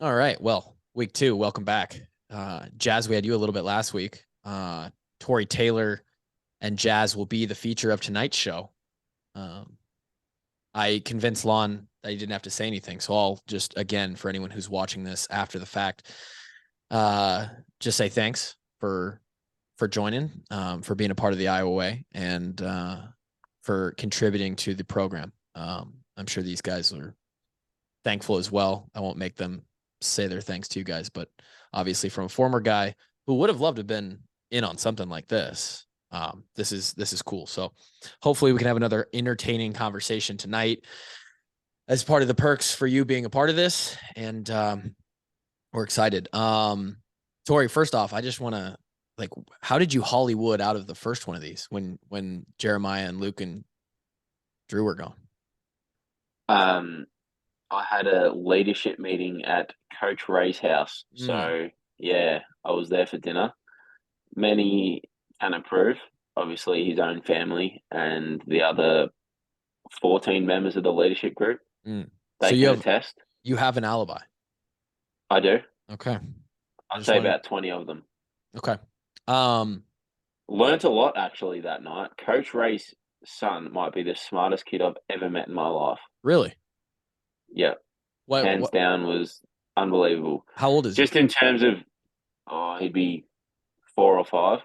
All right. Well, week 2, welcome back. Jazz, we had you a little bit last week. Tory Taylor and Jazz will be the feature of tonight's show. Um, I convinced Lon that he didn't have to say anything. So I'll just, again, for anyone who's watching this after the fact, uh, just say thanks for joining, for being a part of the Iowa Way, and for contributing to the program. I'm sure these guys are thankful as well. I won't make them say their thanks to you guys, but obviously from a former guy who would have loved to have been in on something like this, this is cool. So hopefully we can have another entertaining conversation tonight as part of the perks for you being a part of this. And we're excited. Tori, first off, I just want to, like, how did you Hollywood out of the first one of these when Jeremiah and Luke and Drew were gone? Um, I had a leadership meeting at Coach Ray's house. Mm. So, yeah, I was there for dinner. Many can approve, obviously, his own family and the other 14 members of the leadership group. Mm. So They you can have attest. you have an alibi. I do. Okay. I I'd just say wanted. about 20 of them. Okay. Um. Learned a lot, actually, that night. Coach Ray's son might be the smartest kid I've ever met in my life. Really? Yeah, What? hands What? down was unbelievable. How old is he? Just in terms of, he'd be 4 or 5.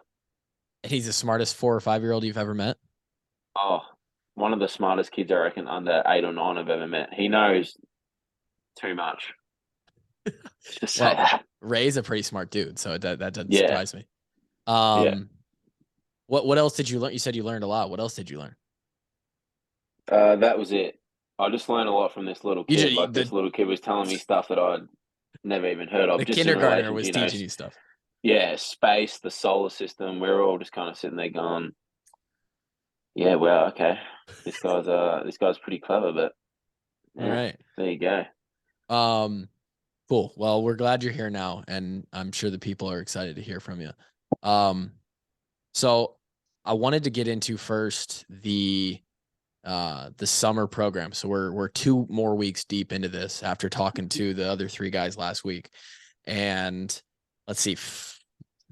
He's the smartest 4 or 5 year old you've ever met. Oh, one of the smartest kids I reckon under 8 or 9 I've ever met. He knows too much. Just say Well, that. Ray's a pretty smart dude, so that doesn't Yeah, surprise me. yeah. Um. What else did you learn? You said you learned a lot. What else did you learn? That was it. I just learned a lot from this little You kid. just Like this little kid was telling me stuff that I'd never even heard of, the just in kindergartner relation to was teaching you stuff. yeah, space, the solar system. We're all just kind of sitting there going, yeah, well, okay, this guy's pretty clever, but All yeah, right. there you go. Um. Cool. Well, we're glad you're here now, and I'm sure the people are excited to hear from you. Um. So I wanted to get into first the summer program. So we're 2 more weeks deep into this after talking to the other 3 guys last week. And let's see,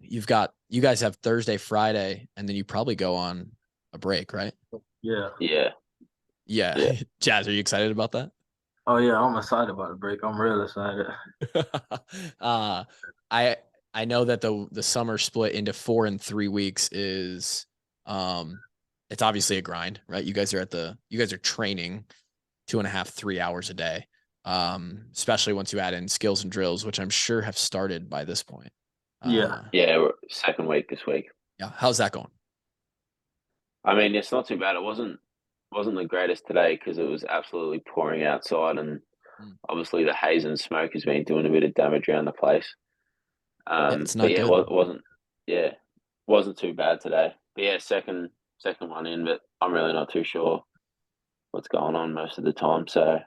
you guys have Thursday, Friday, and then you probably go on a break, right? Yeah. Yeah, Yeah. yeah. Jazz, are you excited about that? Oh yeah, I'm excited about the break. I'm real excited. uh I I know that the summer split into 4 and 3 weeks is um it's obviously a grind, right? You guys are training 2.5, 3 hours a day. Especially once you add in skills and drills, which I'm sure have started by this point. Yeah. Yeah, we're second week this week. Yeah. How's that going? I mean, it's not too bad. It wasn't the greatest today because it was absolutely pouring outside, and Mm. obviously the haze and smoke has been doing a bit of damage around the place. Yeah, it's But not yeah, good. wasn't too bad today. But yeah, second one in, but I'm really not too sure what's going on most of the time. So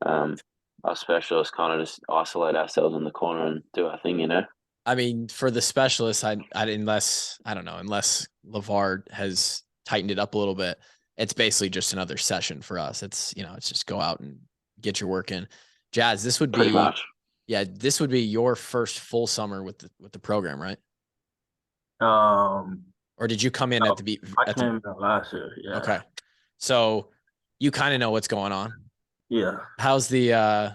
um, our specialists kind of just isolate ourselves in the corner and do our thing, you know. I mean, for the specialists, unless I don't know, unless Lavard has tightened it up a little bit, it's basically just another session for us. It's just go out and get your work in. Jazz, Pretty much. this would be your first full summer with the program, right? Um Or did you come in no, I at the came in last year. Yeah. okay? So you kind of know what's going on. Yeah. How's the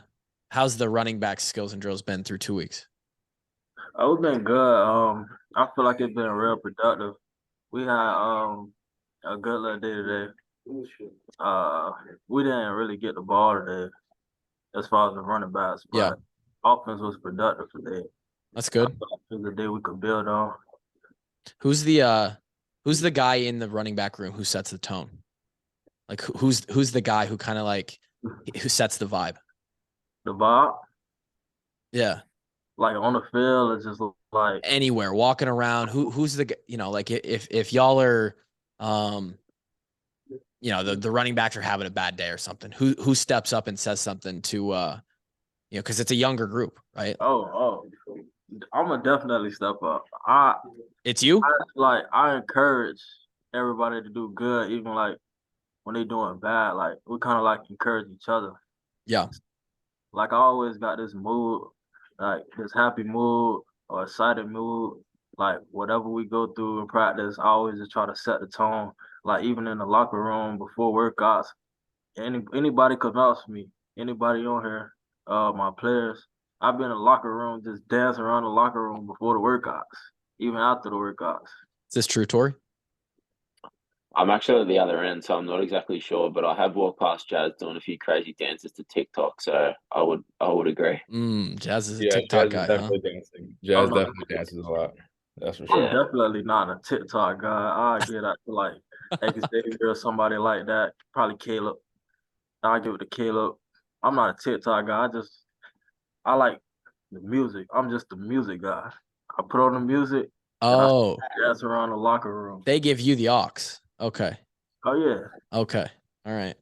running back skills and drills been through 2 weeks? Oh, it's been good. I feel like it's been real productive. We had a good little day today. Uh we didn't really get the ball today as far as the running backs, Yeah, but offense was productive today. that's I good. feel like it was a day we could build on. Who's the uh who's the guy in the running back room who sets the tone? Like who's the guy who kind of like who sets the vibe? The vibe, Yeah. like on the field, it's just like Anywhere walking around, who's the like if y'all are um the running backs are having a bad day or something, who steps up and says something to because it's a younger group, right? oh, I'm gonna definitely step up. I It's you? I encourage everybody to do good, even like when they doing bad. Like we kind of like encourage each other. Yeah. Like I always got this mood, like this happy mood or excited mood. Like whatever we go through in practice, I always just try to set the tone. Like even in the locker room before workouts, anybody could vouch for me. Anybody on here, my players. I've been in the locker room just dancing around the locker room before the workouts, even after the workouts. Is this true, Tori? I'm actually at the other end, so I'm not exactly sure, but I have walked past Jazz doing a few crazy dances to TikTok, so I would agree. Jazz is a Yeah, TikTok Jazz is guy, huh? definitely dancing. Jazz definitely dances a lot. That's for I'm sure. Yeah. definitely not a TikTok guy. I get that to like Xavier or somebody like that. Probably Caleb. I give it to Caleb. I'm not a TikTok guy. I like the music. I'm just the music guy. I put on the music and I Oh, dance around the locker room. they give you the aux. Okay. Oh yeah. Okay. All right.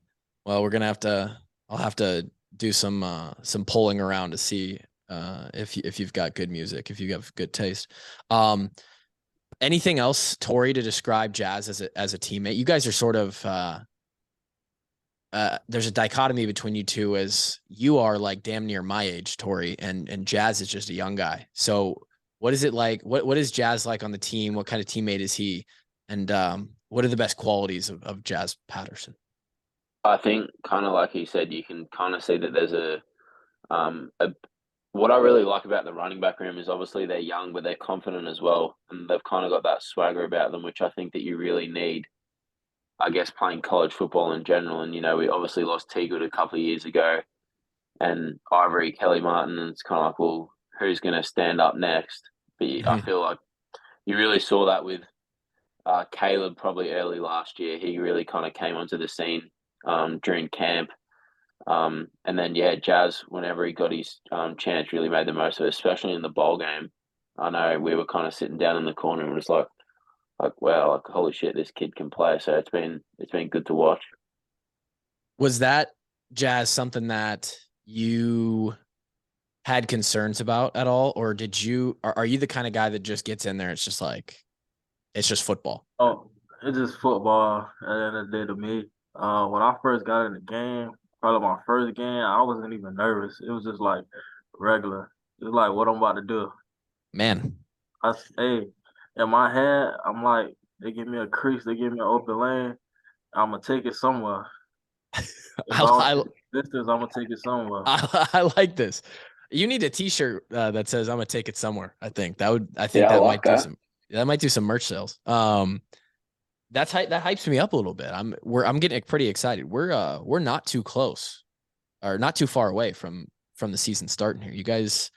Well, I'll have to do some polling around to see if you've got good music, if you have good taste. Anything else, Tori, to describe Jazz as a teammate? You guys are sort of there's a dichotomy between you two, as you are like damn near my age, Tori, and Jazz is just a young guy. So what is it like? What is Jazz like on the team? What kind of teammate is he? And what are the best qualities of Jazz Patterson? I think kind of like he said, you can kind of see that there's what I really like about the running back room is obviously they're young, but they're confident as well. And they've kind of got that swagger about them, which I think that you really need, I guess, playing college football in general. And, we obviously lost Teagood a couple of years ago and Ivory, Kelly Martin. And it's kind of like, well, who's going to stand up next? But I feel like you really saw that with Caleb probably early last year. He really kind of came onto the scene during camp. And then, Jazz, whenever he got his chance, really made the most of it, especially in the bowl game. I know we were kind of sitting down in the corner and it was like, wow, like holy shit, this kid can play. So it's been good to watch. Was that, Jazz, something that you had concerns about at all, or are you the kind of guy that just gets in there? It's just like, it's just football. Oh, it's just football at the end of the day to me. When I first got in the game, probably my first game, I wasn't even nervous. It was just like regular. It's like what I'm about to do. Man, Hey, in my head, I'm like, they give me a crease, they give me an open lane, I'm gonna take it somewhere. Distance, I'm gonna take it somewhere. I like this. You need a T-shirt that says "I'm gonna take it somewhere." I think that might do some merch sales. That hypes me up a little bit. I'm getting pretty excited. We're not too close, or not too far away from the season starting here. You guys,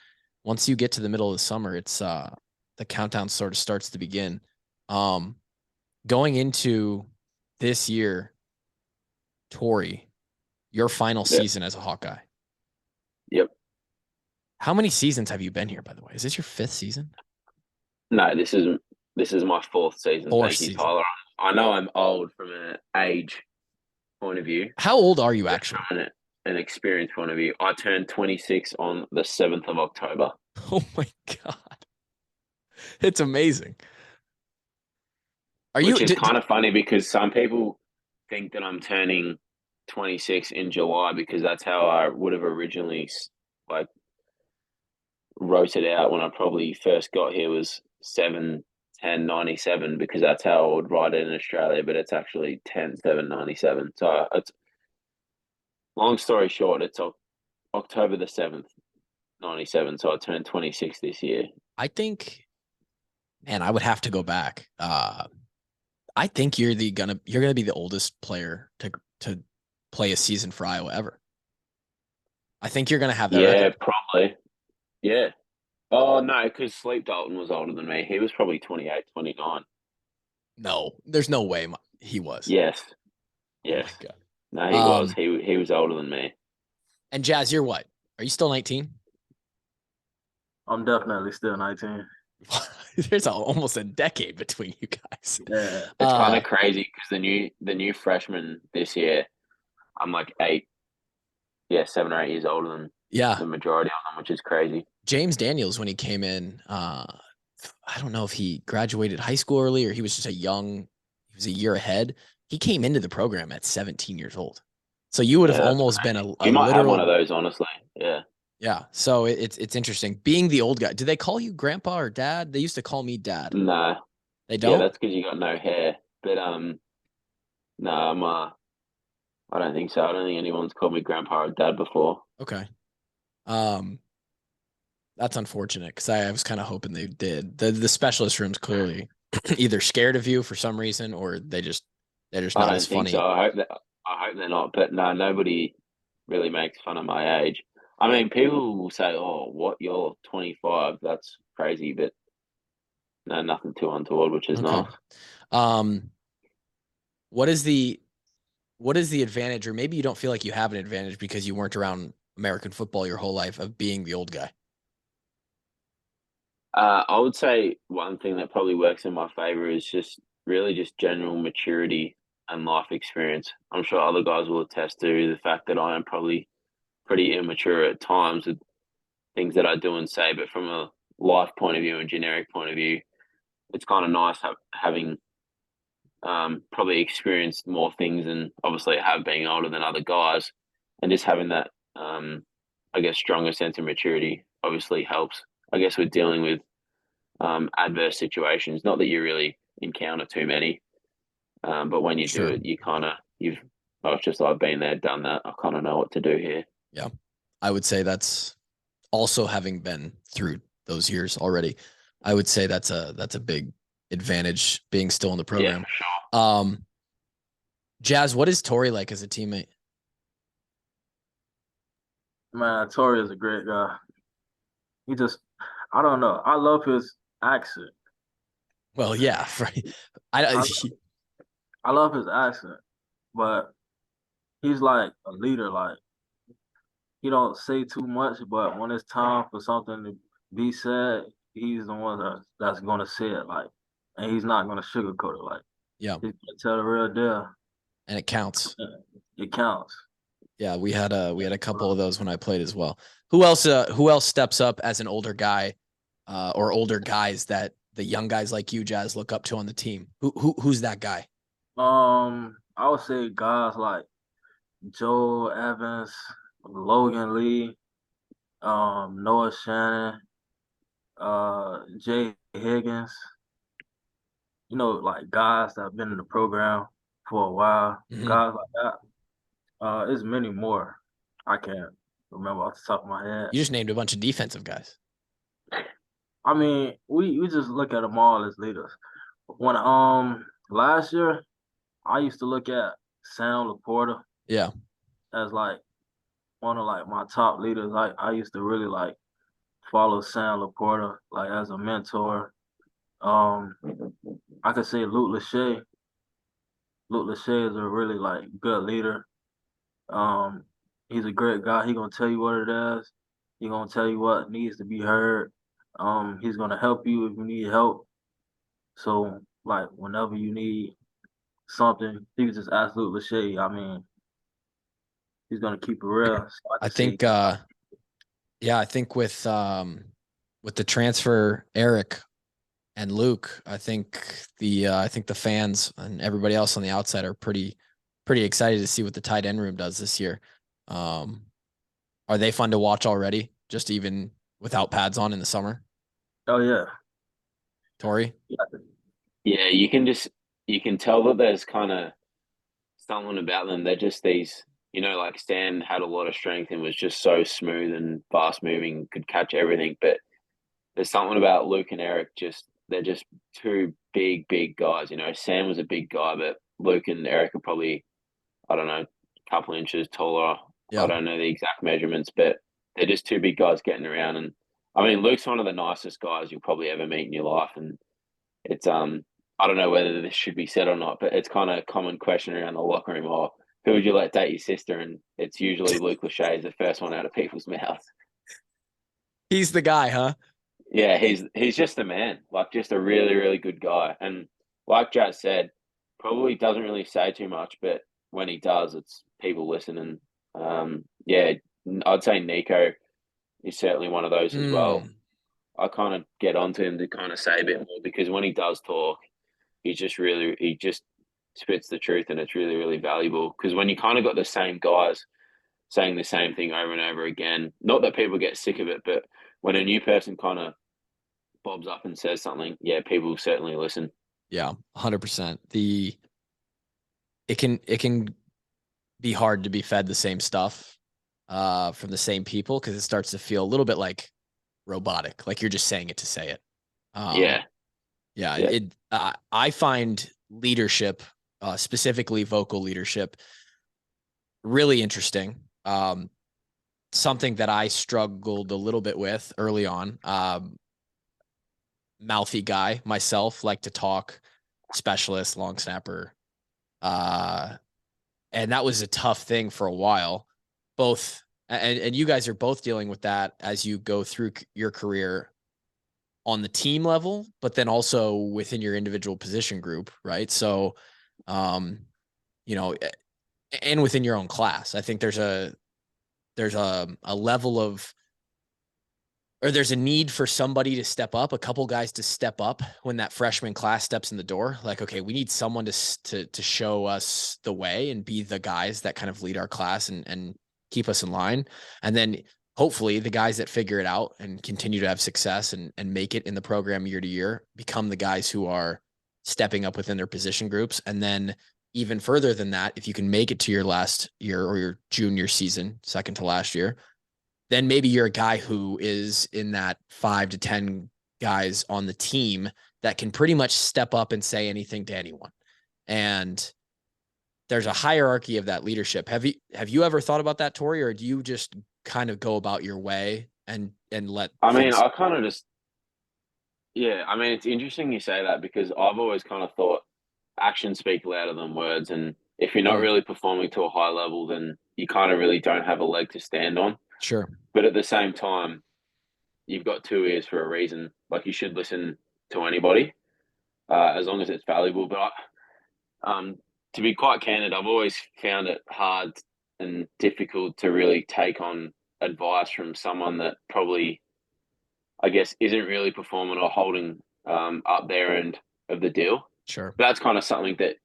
once you get to the middle of the summer, it's the countdown sort of starts to begin. Going into this year, Tori, your final season as a Hawkeye. Yep. How many seasons have you been here, by the way? Is this your 5th season? No, this is my 4th season. Thank you, Tyler. I know I'm old from an age point of view. How old are you actually? From an experience point of view, I turned 26 on the 7th of October. Oh my God. It's amazing. Which is kind of funny because some people think that I'm turning 26 in July because that's how I would have originally wrote it out when I probably first got here was 7/10/97 because that's how I would write it in Australia, but it's actually 10/7/97. So it's, long story short, it's October the 7th, 97. So I turned 26 this year. I think, man, I would have to go back. I think you're gonna be the oldest player to play a season for Iowa ever. I think you're gonna have that record. Probably. Yeah. Oh no, because Sleep Dalton was older than me. He was probably 28, 29. No, there's no way he was. Yes. Yes. Oh my God. No, he was. He was older than me. And Jazz, you're what? Are you still 19? I'm definitely still 19. There's almost a decade between you guys. Yeah. It's kind of crazy because the new freshman this year, I'm like 7 or 8 years older than the majority of them, which is crazy. James Daniels, when he came in, I don't know if he graduated high school early or he was just he was a year ahead. He came into the program at 17 years old. So you would have almost been a you might literal, have one of those, honestly. Yeah. Yeah. So it's interesting. Being the old guy, do they call you grandpa or dad? They used to call me dad. No. They Yeah, don't? that's because you got no hair. But no, I don't think so. I don't think anyone's called me grandpa or dad before. Okay. Um, that's unfortunate because I was kind of hoping they did. The specialist room's clearly either scared of you for some reason or they're just I not as don't think so. funny. I hope they're not. But no, nobody really makes fun of my age. I mean, people will say, "Oh, what? You're 25? That's crazy." But no, nothing too untoward, which is Okay. nice. Um, what is the advantage, or maybe you don't feel like you have an advantage because you weren't around American football your whole life of being the old guy? I would say one thing that probably works in my favor is just really just general maturity and life experience. I'm sure other guys will attest to the fact that I am probably pretty immature at times with things that I do and say, but from a life point of view and generic point of view, it's kind of nice having probably experienced more things and obviously have being older than other guys, and just having that I guess stronger sense of maturity obviously helps. I guess with dealing with adverse situations. Not that you really encounter too many, but when you do Sure. it, oh, it's just I've been there, done that. I kind of know what to do here. Yeah. I would say that's also having been through those years already. I would say that's a big advantage being still in the program. Yeah, for sure. Jazz, what is Tory like as a teammate? Man, Tory is a great guy. He just, I don't know. I love his accent. Well, yeah, right. I I, I love his accent, but he's like a leader. Like he don't say too much, but when it's time for something to be said, he's the one that's gonna say it. Like, and he's not gonna sugarcoat it. Like yeah, he's gonna tell the real deal. and it counts. It counts. Yeah, we had a couple of those when I played as well. Who else steps up as an older guy or older guys that the young guys like you, Jazz, look up to on the team? Who's that guy? I would say guys like Joe Evans, Logan Lee, Noah Shannon, Jay Higgins. You know, like guys that have been in the program for a while. Mhm. Guys like that. There's many more. I can't remember off the top of my head. You just named a bunch of defensive guys. I mean, we just look at them all as leaders. When last year, I used to look at Sam Laporta Yeah. as like one of like my top leaders. I used to really like follow Sam Laporta like as a mentor. Um, I could say Luke Lachey. Luke Lachey is a really like good leader. Um, he's a great guy. He gonna tell you what it is. He gonna tell you what needs to be heard. He's gonna help you if you need help. So like whenever you need something, you can just ask Luke Lachey. I mean, he's gonna keep it real. So I I can say, think I think with the transfer Eric and Luke, I think the fans and everybody else on the outside are pretty excited to see what the tight end room does this year. Are they fun to watch already? Just even without pads on in the summer? oh yeah, Tori? Yeah, you can tell that there's kind of something about them. They're just these, like Stan had a lot of strength and was just so smooth and fast moving, could catch everything. But there's something about Luke and Eric. They're just two big guys. Sam was a big guy, but Luke and Eric are probably, I don't know, a couple inches taller. Yeah. I don't know the exact measurements, but they're just two big guys getting around. And I mean, Luke's one of the nicest guys you'll probably ever meet in your life. And it's I don't know whether this should be said or not, but it's kind of a common question around the locker room. Or who would you let date your sister? And it's usually Luke Lachey is the first one out of people's mouths. He's the guy, huh? Yeah, he's just a man, like just a really good guy. And like Jazz said, probably doesn't really say too much, but when he does, it's people listen. And yeah, I'd say Nico is certainly one of those as well. I kind of get onto him to kind of say a bit more because when he does talk, he just spits the truth, and it's really valuable. Because when you kind of got the same guys saying the same thing over and over again. Not that people get sick of it, but when a new person kind of bobs up and says something, yeah, people certainly listen. Yeah, 100%. It can be hard to be fed the same stuff from the same people, because it starts to feel a little bit like robotic, like you're just saying it to say it. Yeah. I find leadership, specifically vocal leadership, really interesting. Something that I struggled a little bit with early on. Mouthy guy myself, like to talk, specialist, long snapper. And that was a tough thing for a while. Both, and you guys are both dealing with that as you go through your career on the team level, but then also within your individual position group, right? So, you know, and within your own class, I think there's a level of, or there's a need for somebody to step up, a couple guys to step up when that freshman class steps in the door. Like, okay, we need someone to show us the way and be the guys that kind of lead our class and keep us in line. And then hopefully the guys that figure it out and continue to have success and make it in the program year to year become the guys who are stepping up within their position groups. And then even further than that, if you can make it to your last year or your junior season, second to last year, then maybe you're a guy who is in that 5 to 10 guys on the team that can pretty much step up and say anything to anyone. And there's a hierarchy of that leadership. Have you ever thought about that, Tory, or do you just kind of go about your way and let I kind of just, it's interesting you say that, because I've always kind of thought actions speak louder than words. And if you're not really performing to a high level, then you kind of really don't have a leg to stand on. Sure. But at the same time, you've got 2 ears for a reason. Like, you should listen to anybody, as long as it's valuable. But to be quite candid, I've always found it hard and difficult to really take on advice from someone that probably, I guess, isn't really performing or holding up their end of the deal. Sure. But that's kind of something that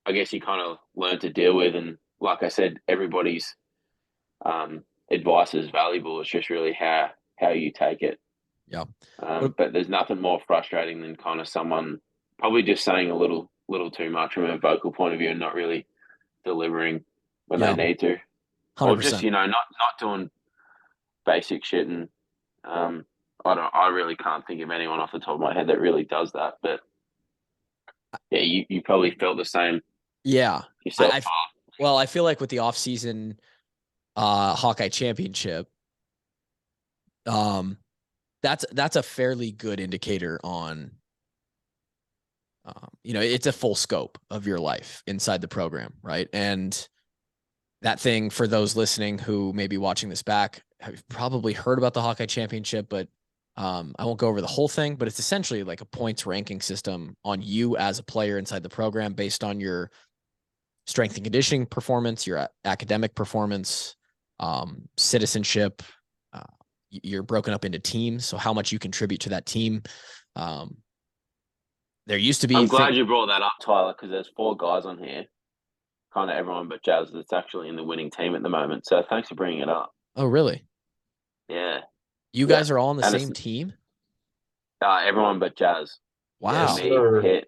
I guess you kind of learn to deal with. And like I said, everybody's advice is valuable. It's just really how you take it. Yeah. But there's nothing more frustrating than kind of someone probably just saying a little too much from a vocal point of view and not really delivering when they need to. 100%. Or just, not doing basic shit. And I really can't think of anyone off the top of my head that really does that. But yeah, you probably felt the same. Yeah. Yourself. I feel like with the off-season Hawkeye Championship, that's a fairly good indicator on, it's a full scope of your life inside the program, right? And that thing, for those listening who may be watching this back, have probably heard about the Hawkeye Championship, but I won't go over the whole thing. But it's essentially like a points ranking system on you as a player inside the program based on your strength and conditioning performance, your academic performance, citizenship. You're broken up into teams, so how much you contribute to that team. There used to be. I'm glad you brought that up, Tyler, because there's 4 guys on here, kind of everyone but Jazz, that's actually in the winning team at the moment. So thanks for bringing it up. Oh, really? Yeah. You guys are all on the same team? Everyone but Jazz. Wow. Yeah, me, Pitt,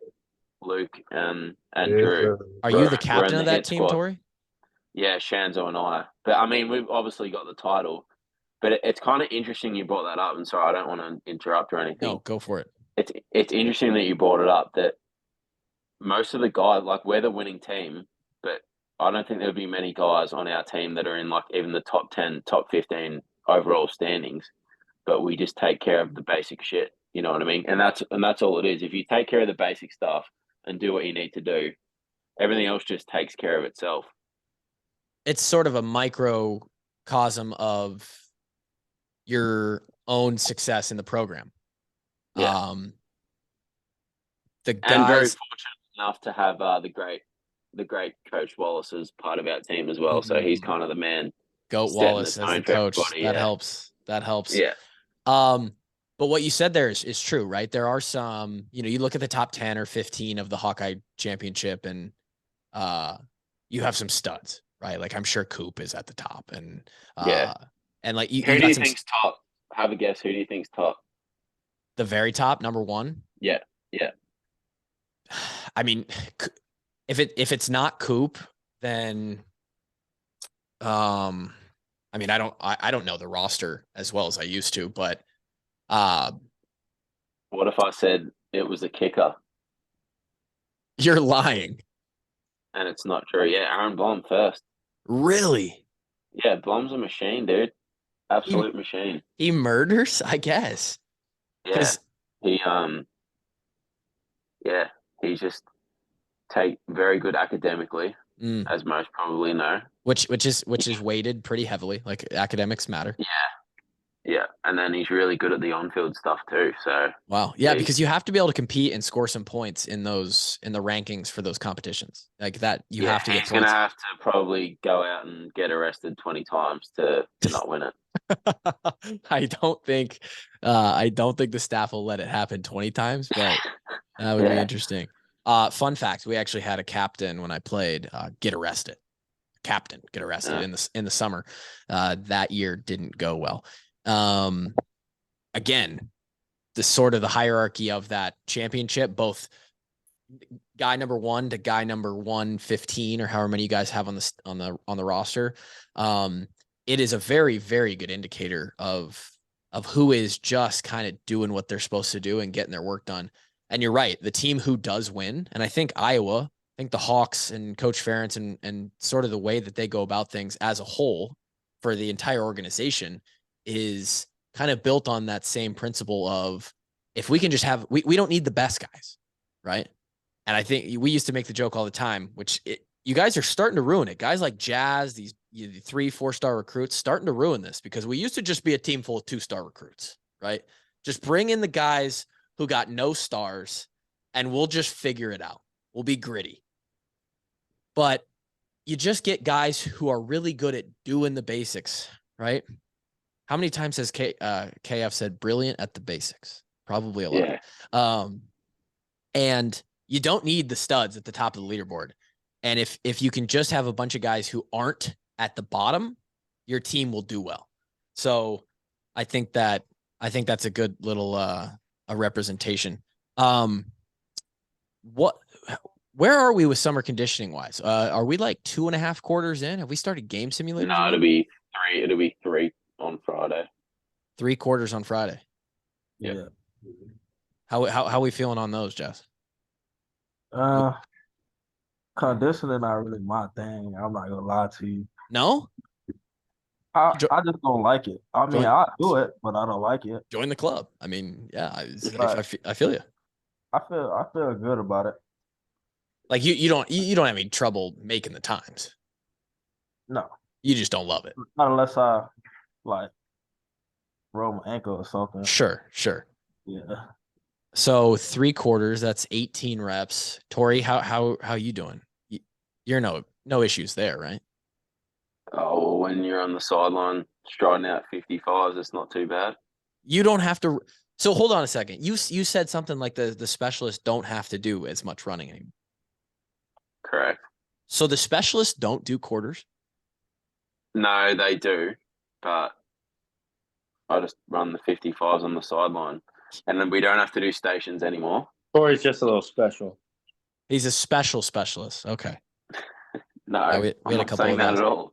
Luke, and Drew. Are you the captain of that team, Tory? Yeah, Shanzo and I. But we've obviously got the title. But it's kind of interesting you brought that up. And sorry, I don't want to interrupt or anything. No, go for it. It's interesting that you brought it up, that most of the guys, like, we're the winning team, but I don't think there'll be many guys on our team that are in, like, even the top 10, top 15 overall standings. But we just take care of the basic shit. You know what I mean? And that's all it is. If you take care of the basic stuff and do what you need to do, everything else just takes care of itself. It's sort of a microcosm of your own success in the program. Yeah. The guys, and very fortunate enough to have the great Coach Wallace as part of our team as well. So he's kind of the man. Goat Wallace as the coach. That helps. That helps. Yeah. But what you said there is true, right? There are some, you look at the top 10 or 15 of the Hawkeye Championship and you have some studs, right? Like I'm sure Coop is at the top, and Yeah. and like you Who do got you some think's top? Have a guess. Who do you think's top? the very top, number one. Yeah. Yeah. I mean, if it's not Coop, then I mean, I don't know the roster as well as I used to, but What if I said it was a kicker you're lying. and it's not true? Yeah, Aaron Blom first. Really? Yeah, Blom's a machine, dude. Absolute machine. He murders, I guess. Yeah. 'Cause He yeah, he's just very good academically, as most probably know. which is weighted pretty heavily. Like academics matter. Yeah. Yeah. And then he's really good at the on-field stuff too. So Wow. Yeah, because you have to be able to compete and score some points in the rankings for those competitions. Like that, you have to get he's gonna points. have to probably go out and get arrested 20 times to not win it. I don't think the staff will let it happen 20 times, but that would be interesting. Fun fact, we actually had a captain when I played get arrested. Captain get arrested in the summer. That year didn't go well. Again, the sort of the hierarchy of that championship, both guy number 1 to guy number 115 or however many you guys have on the roster. It is a very, very good indicator of who is just kind of doing what they're supposed to do and getting their work done. And you're right, the team who does win, and I think Iowa, I think the Hawks and Coach Ferentz and sort of the way that they go about things as a whole for the entire organization is kind of built on that same principle of if we can just have, we don't need the best guys, right? And I think we used to make the joke all the time, you guys are starting to ruin it. Guys like Jazz, these 3-4-star recruits, starting to ruin this because we used to just be a team full of 2-star recruits, right? Just bring in the guys who got no stars and we'll just figure it out. We'll be gritty. But you just get guys who are really good at doing the basics, right? How many times has KF said brilliant at the basics? Probably a lot. Yeah. And you don't need the studs at the top of the leaderboard. And if you can just have a bunch of guys who aren't at the bottom, your team will do well. So I think that's a good little a representation. Where are we with summer conditioning wise? Are we like 2.5 quarters in? Have we started game simulators? No, it'll be 3. It'll be 3 on Friday. 3 quarters on Friday. Yeah. How are we feeling on those, Jess? Conditioning not really my thing. I'm not gonna lie to you. No? I just don't like it. I mean, I do it, but I don't like it. Join the club. I mean, yeah, I feel you. I feel good about it. Like you don't have any trouble making the times. No. You just don't love it. Not unless I like roll my ankle or something. Sure. Yeah. So 3 quarters, that's 18 reps. Tory, how you doing? You're no issues there, right? Oh, when you're on the sideline striding out 55s, it's not too bad. You don't have to. So hold on a second. You said something like the specialists don't have to do as much running anymore. Correct. So the specialists don't do quarters? No, they do, but I just run the 55s on the sideline, and then we don't have to do stations anymore. Corey's just a little special. He's a specialist. Okay. No, yeah, we I'm not saying that at all.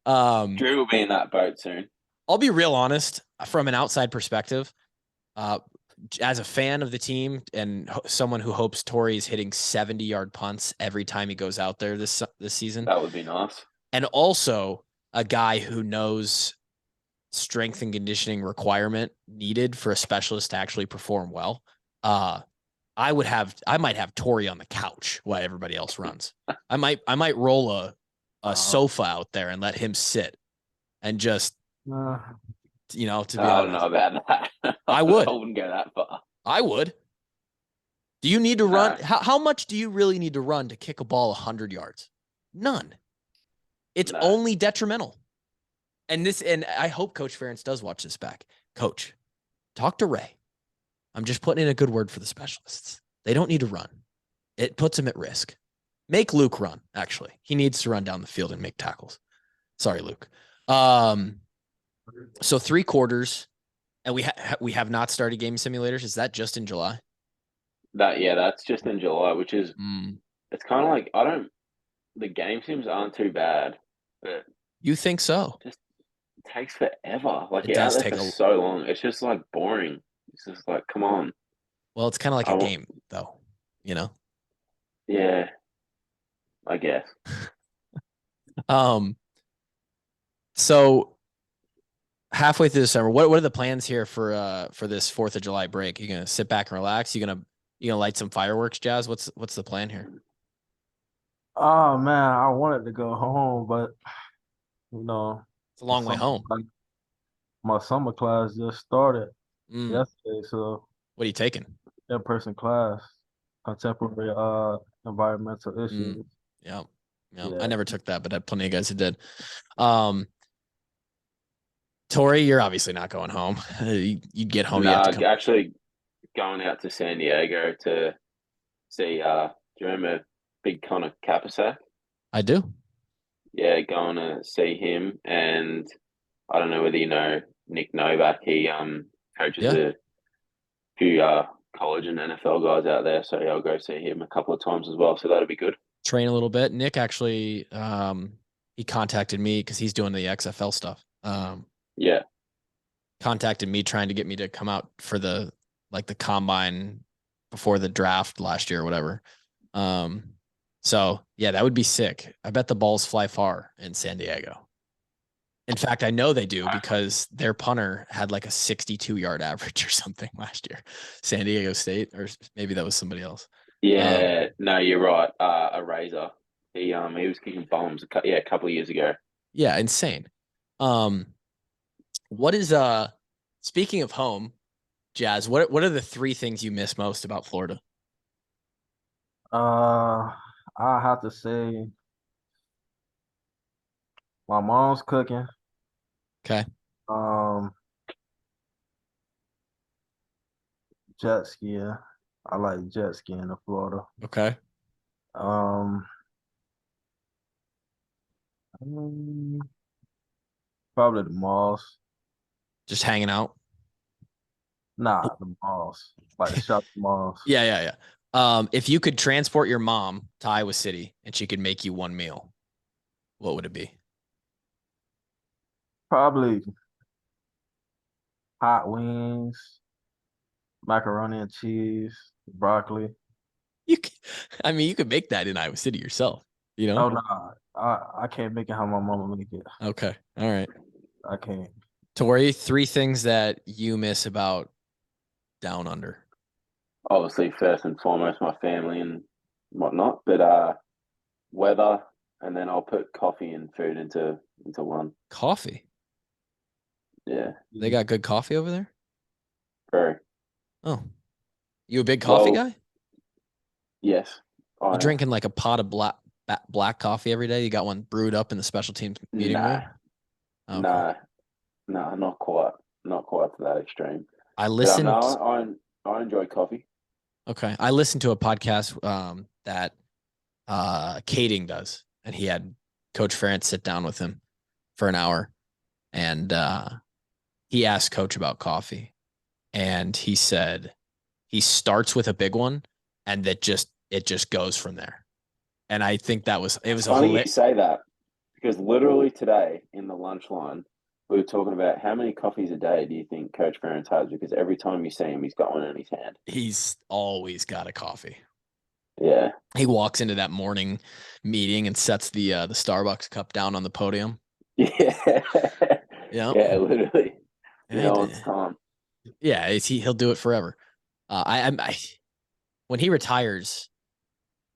Drew will be in that boat soon. I'll be real honest from an outside perspective. As a fan of the team and someone who hopes Tory is hitting 70-yard punts every time he goes out there this season. That would be nice. And also a guy who knows strength and conditioning requirement needed for a specialist to actually perform well. I might have Tory on the couch while everybody else runs. I might roll a sofa out there and let him sit and just, to be honest. I don't know about that. I would. I wouldn't go that far. I would. Do you need to run? How much do you really need to run to kick a ball 100 yards? None. It's only detrimental. And I hope Coach Ferentz does watch this back. Coach, talk to Ray. I'm just putting in a good word for the specialists. They don't need to run. It puts them at risk. Make Luke run, actually. He needs to run down the field and make tackles. Sorry, Luke. So 3 quarters, and we have not started game simulators. Is that just in July? That's just in July, which is it's kind of like the game sims aren't too bad, but You think so? it takes forever. Like It you're out does there take for so long. It's just like boring. It's just like, come on. Well, it's kind of like I a want- game, though. You know. Yeah, I guess. So halfway through the summer, what are the plans here for this 4th of July break? You gonna sit back and relax? You gonna light some fireworks, Jazz? What's the plan here? Oh man, I wanted to go home, but you know, It's a long way home. my summer class just started Mm. yesterday, so What are you taking? in-person class, contemporary environmental issues. Yeah. Yeah. I never took that, but I had plenty of guys who did. Tory, you're obviously not going home. You get home. You have to come. Actually going out to San Diego to see. Do you remember Big Connor Capasak? I do. Yeah, going to see him, and I don't know whether you know Nick Novak. He coaches a few college and NFL guys out there, so I'll go see him a couple of times as well. So that'll be good. Train a little bit. Nick actually, he contacted me because he's doing the XFL stuff. Yeah. Contacted me trying to get me to come out for the combine before the draft last year or whatever. So yeah, that would be sick. I bet the balls fly far in San Diego. In fact, I know they do because their punter had like a 62-yard average or something last year. San Diego State, or maybe that was somebody else. Yeah, no, you're right. A Razor. He was kicking bombs a couple of years ago. Yeah, insane. What is speaking of home, Jazz, what are the 3 things you miss most about Florida? I have to say my mom's cooking. Okay. Jet skiing. I like jet skiing in Florida. Okay. Probably the malls. Just hanging out. Nah, the malls. Like the shopping malls. Yeah. If you could transport your mom to Iowa City and she could make you one meal, what would it be? Probably hot wings, macaroni and cheese, broccoli. You could make that in Iowa City yourself, you know? Oh no, I can't make it how my mama make it. Okay. All right. I can't. Tori, 3 things that you miss about Down Under. Obviously, first and foremost, my family and whatnot, but weather, and then I'll put coffee and food into one. Coffee. Yeah, They got good coffee over there? very. Oh. You a big coffee guy? Yes. You drinking like a pot of black coffee every day? You got one brewed up in the special teams meeting room? Okay. No, not quite to that extreme. I listened. I enjoy coffee. Okay. I listened to a podcast that Kading does, and he had Coach Ferentz sit down with him for an hour, and he asked Coach about coffee, and he said he starts with a big one, and it just goes from there. And I think it was funny you say that, because literally today in the lunch line, we were talking about how many coffees a day do you think Coach Ferentz has? Because every time you see him, he's got one in his hand. He's always got a coffee. Yeah. He walks into that morning meeting and sets the Starbucks cup down on the podium. Yeah. Yeah. Yeah, literally. Yeah, It's time. Yeah, he'll do it forever. When he retires,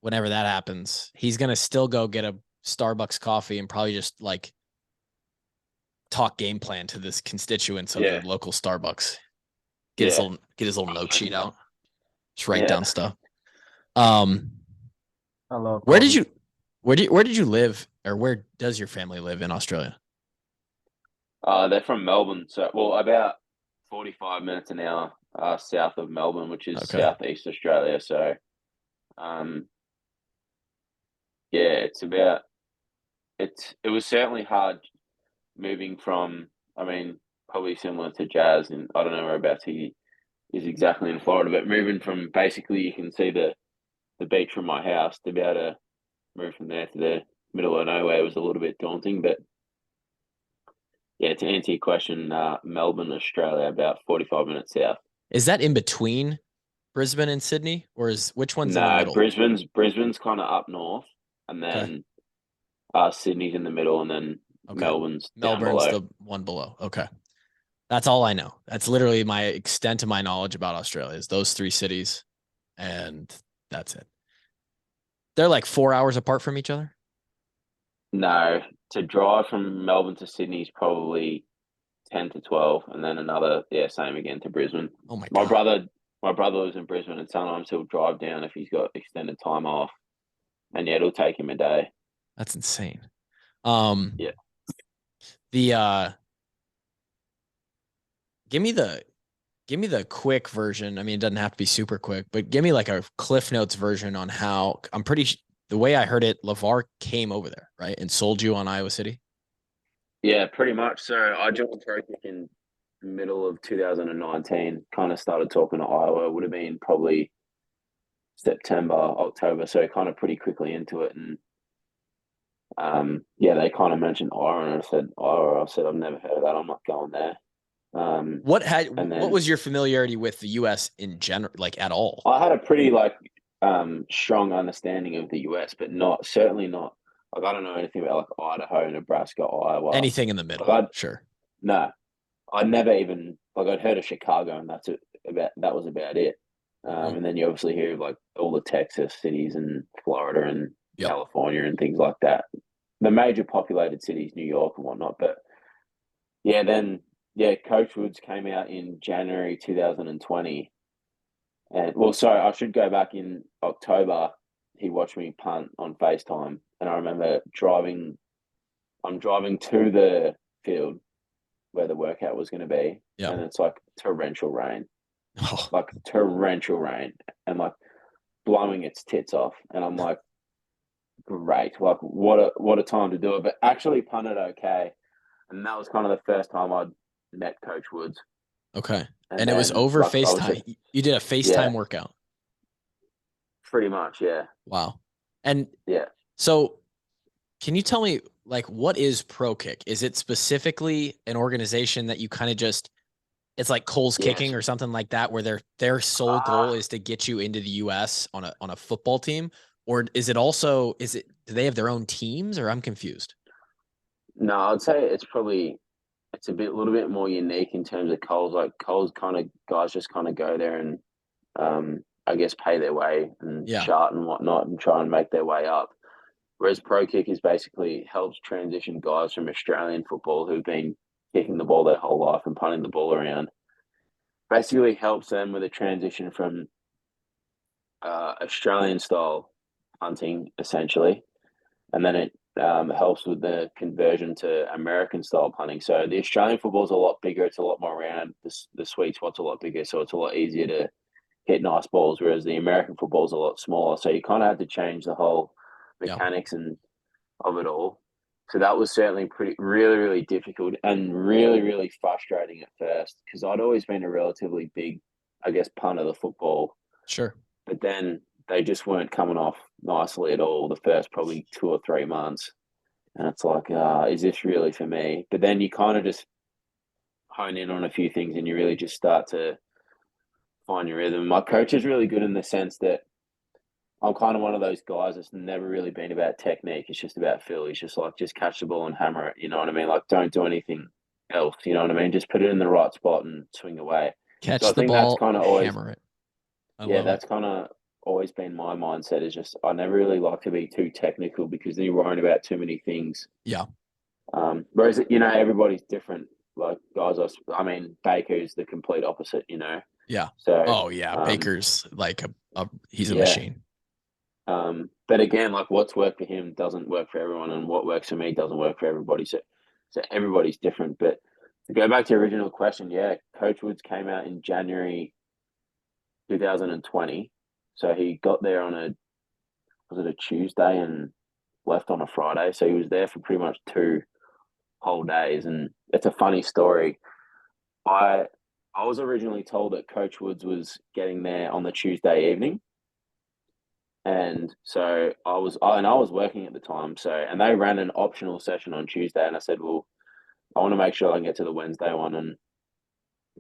whenever that happens, he's gonna still go get a Starbucks coffee and probably just like talk game plan to this constituents of the local Starbucks. Get his little note sheet out. Just write down stuff. I love where coffee. did you live, or where does your family live in Australia? They're from Melbourne, so about 45 minutes an hour south of Melbourne, which is southeast Australia. So, Yeah, it was certainly hard moving from, I mean, probably similar to Jazz, and I don't know whereabouts he is exactly in Florida, but moving from basically you can see the beach from my house to be able to move from there to the middle of nowhere was a little bit daunting. But yeah, to answer your question, Melbourne, Australia, about 45 minutes south. Is that in between Brisbane and Sydney, or is which one's in the No, middle? Brisbane's kind of up north, and Okay. then Sydney's in the middle, and then Okay. Melbourne's Melbourne's down below. the one below. Okay. That's all I know. That's literally my extent of my knowledge about Australia is those three cities, and that's it. They're like 4 hours apart from each other. No, to drive from Melbourne to Sydney is probably 10 to 12, and then another, same again to Brisbane. Oh my My God. brother lives in Brisbane, and sometimes he'll drive down if he's got extended time off, and it'll take him a day. That's insane. Yeah. The give me the quick version. I mean, it doesn't have to be super quick, but give me like a Cliff Notes version on how the way I heard it, LeVar came over there, right? And sold you on Iowa City. Yeah, pretty much. So I joined Pro Kick in the middle of 2019, kind of started talking to Iowa. It would have been probably September, October, so kind of pretty quickly into it. And they kind of mentioned Iowa, and I said, I've never heard of that. I'm not going there. What was your familiarity with the U.S. in general, like at all? I had a pretty strong understanding of the US, but certainly not. Like I don't know anything about like Idaho, Nebraska, Iowa. Anything in the middle, sure. No, I never even I'd heard of Chicago, and that was about it. And then you obviously hear of like all the Texas cities and Florida and California and things like that. The major populated cities, New York and whatnot. But Coach Woods came out in January 2020. And I should go back in October. He watched me punt on FaceTime, and I remember I'm driving to the field where the workout was going to be, and it's like torrential rain, and like blowing its tits off, and I'm like, great, like what a time to do it. But actually punted okay, and that was kind of the first time I'd met Coach Woods. Okay. And it was over FaceTime. You did a FaceTime workout. Pretty much, yeah. Wow. And so can you tell me, like, what is Pro Kick? Is it specifically an organization that you kind of it's like Cole's Kicking or something like that, where their sole goal is to get you into the US on a football team? Or is it also, do they have their own teams, or I'm confused? No, I'd say it's a little bit more unique in terms of Cole's. Like Cole's kind of guys just kind of go there and I guess pay their way and chart and whatnot and try and make their way up. Whereas Pro Kick is basically helps transition guys from Australian football who've been kicking the ball their whole life and punting the ball around. Basically helps them with a transition from Australian style punting essentially, and then it helps with the conversion to American style punting. So the Australian football is a lot bigger. It's a lot more round. The sweet spot's a lot bigger. So it's a lot easier to hit nice balls, whereas the American football is a lot smaller. So you kind of have to change the whole mechanics of it all. So that was certainly really, really difficult and really, really frustrating at first, because I'd always been a relatively big, I guess, punter of the football. Sure. But then they just weren't coming off nicely at all the first probably 2 or 3 months. And it's like, is this really for me? But then you kind of just hone in on a few things and you really just start to find your rhythm. My coach is really good in the sense that I'm kind of one of those guys that's never really been about technique. It's just about feel. He's just like, just catch the ball and hammer it. You know what I mean? Like, don't do anything else. You know what I mean? Just put it in the right spot and swing away. Catch the ball, that's kind of always, hammer it. That's kind of always been my mindset, is just I never really like to be too technical, because then you're worrying about too many things. Yeah. Whereas, everybody's different. Like guys, Baker's the complete opposite, Yeah. So. Baker's like he's a machine. But again, like what's worked for him doesn't work for everyone, and what works for me doesn't work for everybody. So everybody's different. But to go back to the original question, Coach Woods came out in January 2020. So he got there on a Tuesday, and left on a Friday. So he was there for pretty much 2 whole days. And it's a funny story. I was originally told that Coach Woods was getting there on the Tuesday evening. And so I was working at the time. So, and they ran an optional session on Tuesday. And I said, well, I want to make sure I can get to the Wednesday one. And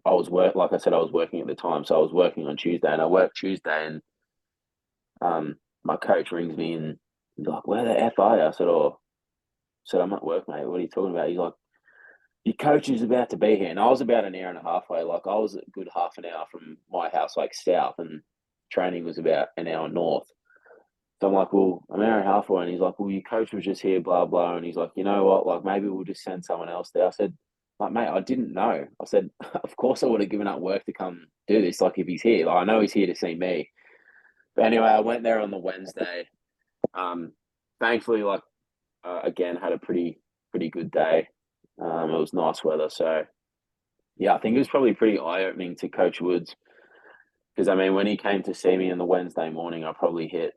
like I said, I was working at the time. So I was working on Tuesday, and I worked Tuesday, and my coach rings me and he's like, where the F are you? I said, I'm at work, mate. What are you talking about? He's like, your coach is about to be here. And I was about an hour and a half away. Like, I was a good half an hour from my house, like south, and training was about an hour north. So I'm like, well, I'm an hour and a half away. And he's like, well, your coach was just here, blah, blah. And he's like, you know what? Like, maybe we'll just send someone else there. I said, like, mate, I didn't know. I said, of course I would have given up work to come do this. Like, if he's here, like, I know he's here to see me. But anyway, I went there on the Wednesday. Thankfully, like, again, had a pretty good day. It was nice weather. So, yeah, I think it was probably pretty eye-opening to Coach Woods. Because, I mean, when he came to see me on the Wednesday morning, I probably hit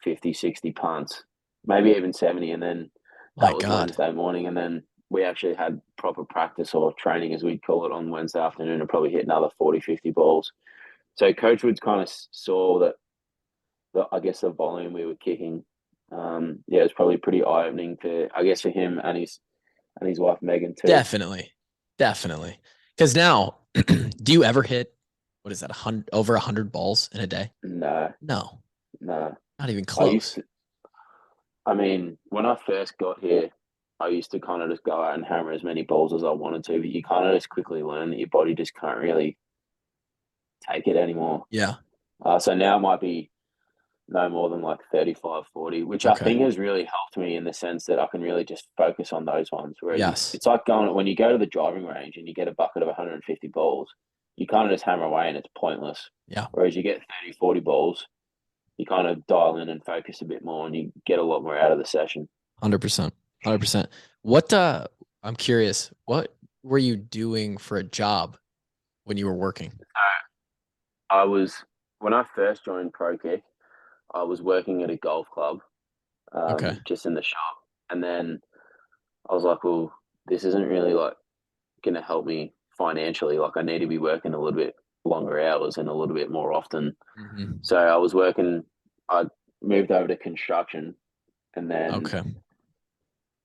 50, 60 punts, maybe even 70. And then that was Wednesday morning. And then we actually had proper practice or training, as we'd call it, on Wednesday afternoon, and probably hit another 40, 50 balls. So Coach Woods kind of saw that, I guess, the volume we were kicking. Yeah, it was probably pretty eye-opening for him and his wife, Megan, too. Definitely. Because now, do you ever hit, what is that, over 100 balls in a day? No. Not even close. I mean, when I first got here, I used to kind of just go out and hammer as many balls as I wanted to, but you kind of just quickly learn that your body just can't really take it anymore. Yeah. So now it might be no more than like 35, 40, which I think has really helped me in the sense that I can really just focus on those ones. Whereas it's like when you go to the driving range and you get a bucket of 150 balls, you kind of just hammer away and it's pointless. Yeah. Whereas you get 30, 40 balls, you kind of dial in and focus a bit more, and you get a lot more out of the session. 100%. What, I'm curious, what were you doing for a job when you were working? When I first joined Pro Kick, I was working at a golf club, just in the shop. And then I was like, well, this isn't really like going to help me financially. Like, I need to be working a little bit longer hours and a little bit more often. Mm-hmm. So I moved over to construction, and then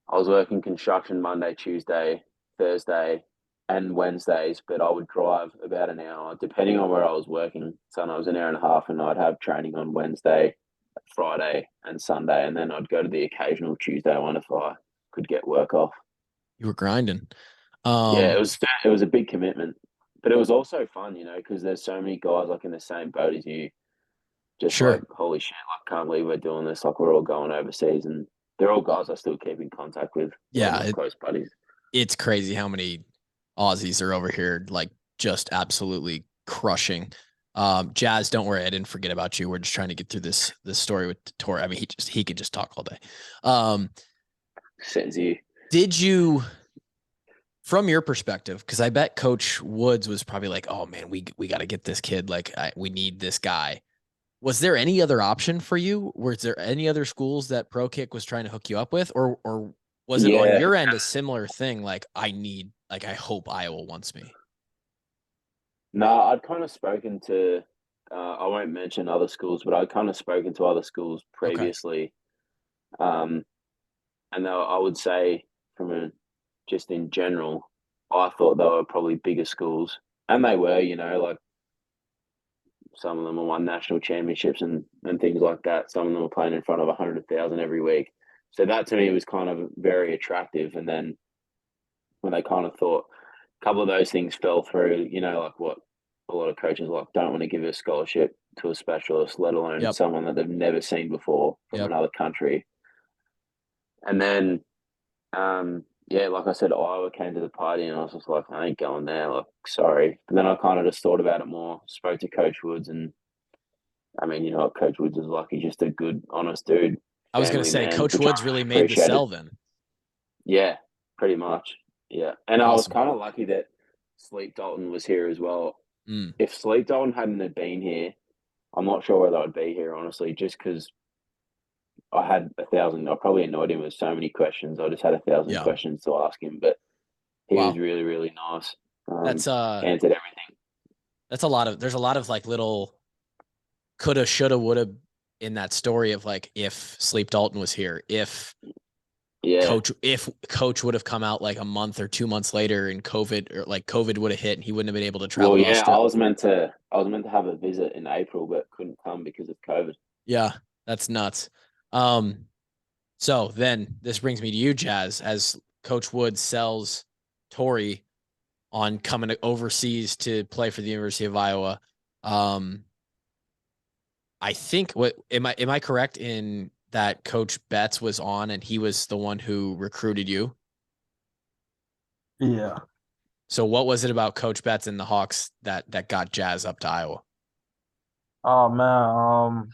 I was working construction Monday, Tuesday, Thursday, and Wednesdays, but I would drive about an hour, depending on where I was working. Sometimes an hour and a half, and I'd have training on Wednesday, Friday, and Sunday, and then I'd go to the occasional Tuesday one if I could get work off. You were grinding. Yeah, it was a big commitment, but it was also fun, because there's so many guys like in the same boat as you. Just like, holy shit, like, can't believe we're doing this. Like, we're all going overseas, and they're all guys I still keep in contact with. Yeah. Close buddies. It's crazy how many Aussies are over here, like, just absolutely crushing. Jazz, don't worry, I didn't forget about you. We're just trying to get through this story with Tor. I mean, he could just talk all day. Says you. Did you, from your perspective, because I bet Coach Woods was probably like, oh man, we got to get this kid. Like, we need this guy. Was there any other option for you? Was there any other schools that Pro Kick was trying to hook you up with, or was it on your end a similar thing? Like, I hope Iowa wants me. No, I'd kind of spoken to, I won't mention other schools, but I'd kind of spoken to other schools previously. And I would say just in general, I thought they were probably bigger schools, and they were, like, some of them won national championships and things like that. Some of them were playing in front of 100,000 every week. So that to me was kind of very attractive. And then when they kind of thought a couple of those things fell through, like what a lot of coaches like, don't want to give a scholarship to a specialist, let alone someone that they've never seen before from another country. And then, like I said, Iowa came to the party, and I was just like, I ain't going there. Like, sorry. But then I kind of just thought about it more, spoke to Coach Woods, and I mean, you know what Coach Woods is like. He's just a good, honest dude. I was going to say, Coach Woods really made the sell then. Yeah, pretty much. Yeah. And awesome. I was kind of lucky that Sleep Dalton was here as well. If Sleep Dalton hadn't have been here, I'm not sure whether I'd be here, honestly, just because I had 1,000. I probably annoyed him with so many questions. I just had 1,000 Yeah. questions to ask him, but he Wow. was really, really nice. That's Answered everything. That's a lot of, there's a lot of like little coulda, shoulda, woulda in that story of like, if Sleep Dalton was here, if coach would have come out like a month or 2 months later and COVID would have hit and he wouldn't have been able to travel Well, to yeah, Australia. I was meant to have a visit in April, but couldn't come because of COVID. Yeah, that's nuts. So then this brings me to you, Jazz, as Coach Wood sells Tory on coming overseas to play for the University of Iowa. I think am I correct in that Coach Betts was on and he was the one who recruited you? Yeah. So what was it about Coach Betts and the Hawks that got Jazz up to Iowa? Oh man,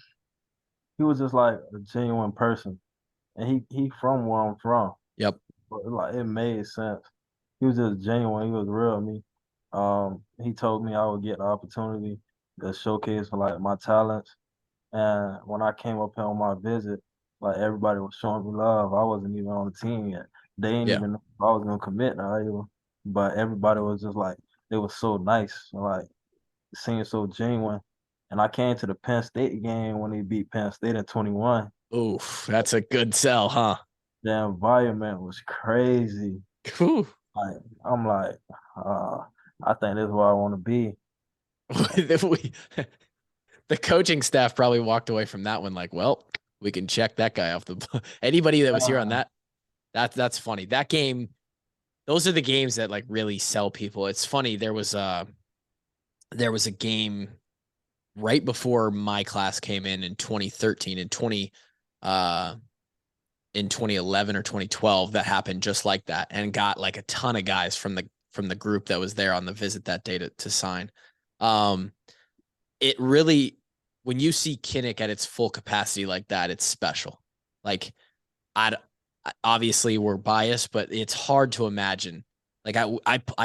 he was just like a genuine person, and he from where I'm from. Yep. But like it made sense. He was just genuine. He was real to me. He told me I would get the opportunity to showcase like my talents. And when I came up here on my visit, like everybody was showing me love. I wasn't even on the team yet. They didn't Yeah. even know if I was gonna commit to Iowa. But everybody was just like, they was so nice, like it seemed so genuine. And I came to the Penn State game when they beat Penn State in 21. Oof, that's a good sell, huh? The environment was crazy. Whew. Like I'm like, I think this is where I want to be. The coaching staff probably walked away from that one like, well, we can check that guy off the. Anybody that was here on that's funny. That game, those are the games that like really sell people. It's funny. There was a game right before my class came in 2013 and in 2011 or 2012 that happened just like that and got like a ton of guys from the group that was there on the visit that day to sign. It really, when you see Kinnick at its full capacity like that, it's special. Like obviously we're biased, but it's hard to imagine. Like I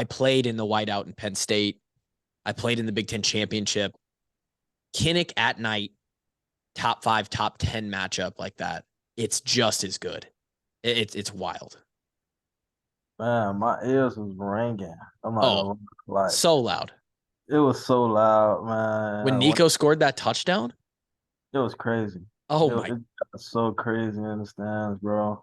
played in the whiteout in Penn State. I played in the Big Ten championship. Kinnick at night, top 5, top 10 matchup like that. It's just as good. It's wild. Man, my ears was ringing. I'm not gonna lie. So loud. It was so loud, man. When Nico scored that touchdown, it was crazy. Oh It got so crazy in the stands, bro.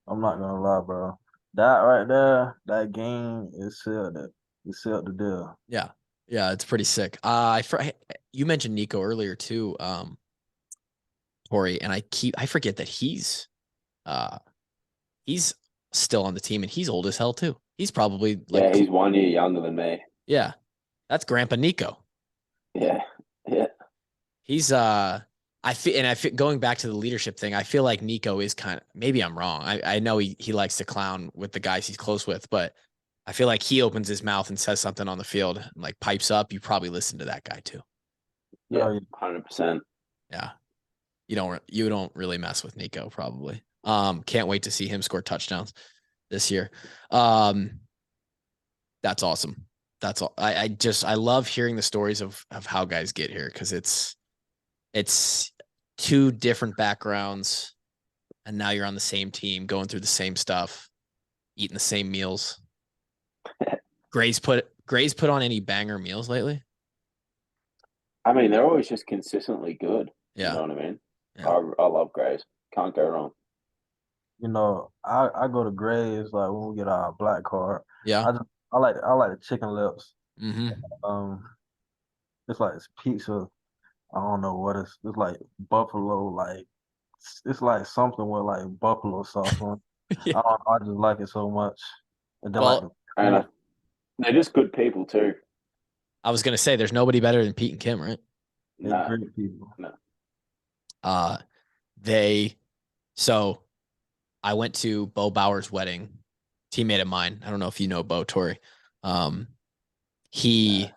I'm not gonna lie, bro. That right there, that game is sealed it. It sealed the deal. Yeah. Yeah, it's pretty sick. You mentioned Nico earlier too, Tory, and I forget that he's still on the team and he's old as hell too. He's probably like he's 1 year younger than me. Yeah. That's Grandpa Nico. Yeah. Yeah. He's I feel going back to the leadership thing, I feel like Nico is kind of, maybe I'm wrong. I know he likes to clown with the guys he's close with, but I feel like he opens his mouth and says something on the field and like pipes up. You probably listen to that guy too. Yeah, 100%. Yeah. You don't really mess with Nico probably. Can't wait to see him score touchdowns this year. That's awesome. That's all. I love hearing the stories of how guys get here because it's two different backgrounds and now you're on the same team, going through the same stuff, eating the same meals. Gray's put on any banger meals lately? I mean, they're always just consistently good. Yeah. You know what I mean? Yeah. I love Gray's. Can't go wrong. You know, I go to Gray's like when we get our black card. Yeah. I like the chicken lips. Mm-hmm. It's like it's pizza. I don't know what it's like buffalo, like it's like something with like buffalo sauce on. Yeah. I just like it so much. And then and they're just good people too. I was gonna say there's nobody better than Pete and Kim, right? They're great people. No. So I went to Bo Bauer's wedding, teammate of mine. I don't know if you know Bo Tory. He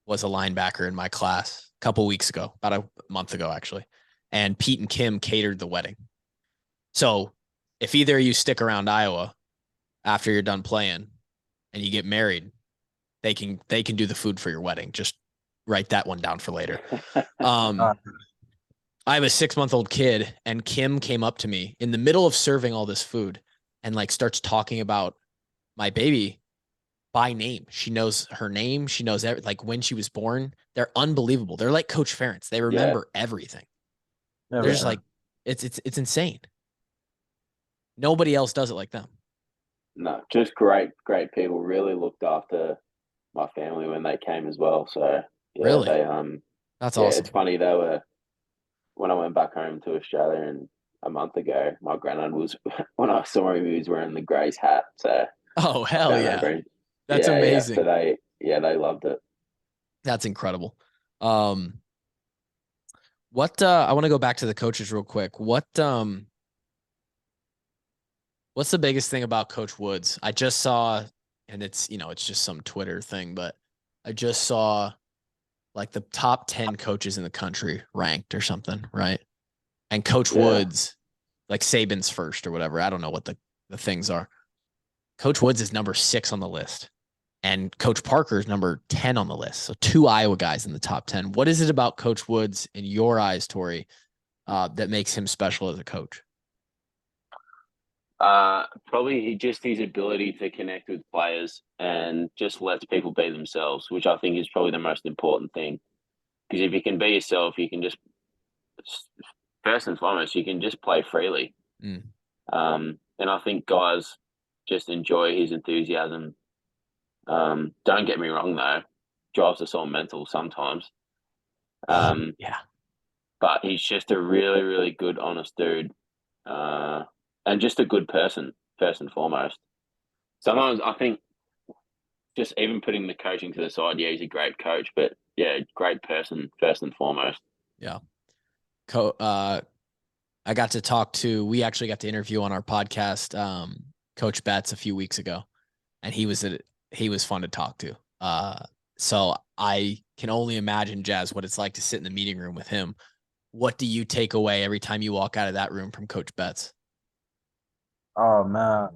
was a linebacker in my class a couple weeks ago, about a month ago, actually. And Pete and Kim catered the wedding. So if either of you stick around Iowa after you're done playing and you get married, they can do the food for your wedding. Just write that one down for later. I have a 6-month-old kid, and Kim came up to me in the middle of serving all this food and like starts talking about my baby by name. She knows her name. She knows like when she was born. They're unbelievable. They're like Coach Ferentz. They remember everything. They're just like, it's insane. Nobody else does it like them. No, just great people. Really looked after my family when they came as well. So yeah, Really? they That's yeah, awesome. it's funny, they were, when I went back home to Australia and a month ago, my granddad was, when I saw him, he was wearing the Grays hat. So Oh, I hell can't yeah. remember. That's Yeah. amazing. So they loved it. That's incredible. What I want to go back to the coaches real quick. What's the biggest thing about Coach Woods? I just saw, and it's just some Twitter thing, but I just saw like the top 10 coaches in the country ranked or something, right? And Coach Woods, like Saban's first or whatever. I don't know what the things are. Coach Woods is number 6 on the list. And Coach Parker is number 10 on the list. So 2 Iowa guys in the top 10. What is it about Coach Woods in your eyes, Tory, that makes him special as a coach? Probably his ability to connect with players and just lets people be themselves, which I think is probably the most important thing. Because if you can be yourself, you can just, first and foremost, you can just play freely. Mm. And I think guys just enjoy his enthusiasm. Don't get me wrong, though, drives us all mental sometimes. Yeah. But he's just a really, really good, honest dude. And just a good person, first and foremost. Sometimes I think just even putting the coaching to the side, yeah, he's a great coach, but yeah, great person, first and foremost. Yeah. We actually got to interview on our podcast Coach Betts a few weeks ago, and he was fun to talk to. So I can only imagine, Jazz, what it's like to sit in the meeting room with him. What do you take away every time you walk out of that room from Coach Betts? Oh man,